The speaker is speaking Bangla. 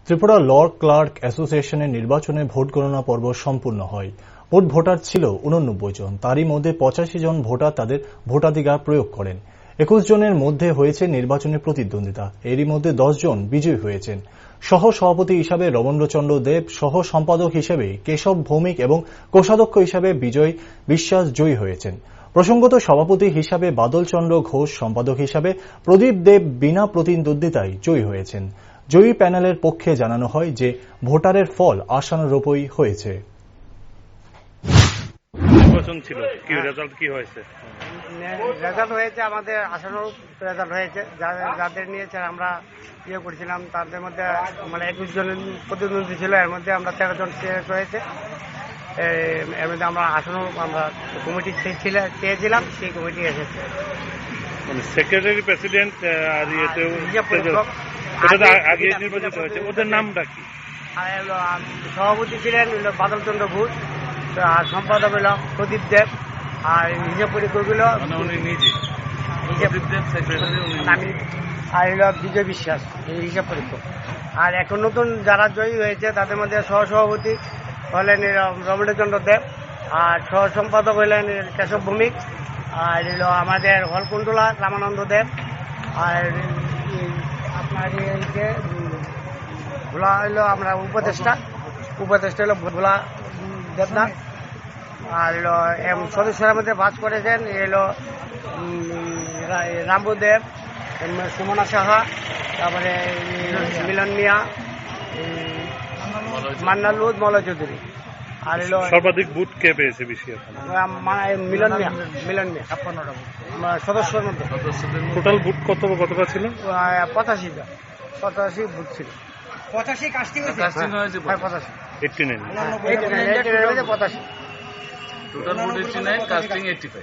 ত্রিপুরা ল ক্লার্ক অ্যাসোসিয়েশনের নির্বাচনে ভোট গণনা পর্ব সম্পূর্ণ হয়। মোট ভোটার ছিল 89 জন। তারই মধ্যে 85 জন ভোটার তাদের ভোটাধিকার প্রয়োগ করেন। 21 জনের মধ্যে হয়েছে নির্বাচনে প্রতিদ্বন্দ্বিতা। এরই মধ্যে 10 জন বিজয়ী হয়েছেন। সহ সভাপতি হিসাবে রবীন্দ্রচন্দ্র দেব, সহ সম্পাদক হিসেবে কেশব ভৌমিক এবং কোষাধ্যক্ষ হিসাবে বিজয় বিশ্বাস জয়ী হয়েছেন। প্রসঙ্গত, সভাপতি হিসাবে বাদল চন্দ্র ঘোষ, সম্পাদক হিসাবে প্রদীপ দেব বিনা প্রতিদ্বন্দ্বিতায় জয়ী হয়েছেন। জয়ী প্যানেলের পক্ষে জানানো হয় যে ভোটারের ফল আশানুরূপই হয়েছে। নির্বাচন ছিল, কি রেজাল্ট কি হয়েছে? রেজাল্ট হয়েছে আমাদের আশানুরূপ রেজাল্ট হয়েছে। যাদের নিয়েছে আমরা করেছিলাম তাদের মধ্যে মানে 21 জন প্রতিদ্বন্দ্বী ছিল, এর মধ্যে আমরা 13 জন সিলেক্ট হয়েছে। এর মধ্যে আমরা আশানুরূপ আমরা কমিটি চেয়েছিলাম, সেই কমিটি এসেছে। সেক্রেটারি, প্রেসিডেন্ট আর আগে নির্বাচিত হয়েছে, ওদের নামটা কি? সভাপতি ছিলেন বাদল চন্দ্র ঘোষ, আর সম্পাদক হইল প্রদীপ দেব, আর হিসাব পরীক্ষক হইল আর হইল বিজয় বিশ্বাস, হিসাব পরীক্ষক। আর এখন নতুন যারা জয়ী হয়েছে তাদের মধ্যে সহসভাপতি হলেন রবীন্দ্রচন্দ্র দেব, আর সহ সম্পাদক হইলেন কেশব ভৌমিক, আর হইল আমাদের হলকুণ্ডলা রামানন্দ দেব, আর আপনার ভোলা হইল আমরা উপদেষ্টা হইল ভোলা দেবনাথ। আর হলো সদস্যরা মধ্যে বাস করেছেন এলো রামবু দেব, সুমনা সাহা, তারপরে মিলন মিয়া, মান্নালুদ, মলয় চৌধুরী। আর হলো সর্বাধিক ভোট কে পেয়েছে বেশি? মিলন মিয়া 56টা সদস্যের মধ্যে। টোটাল ভোট কতটা ছিল? 85 ভোট ছিল। 85 কাস্টিং হয়েছে। 89 85 টোটাল ভোট 89, কাস্টিং 85।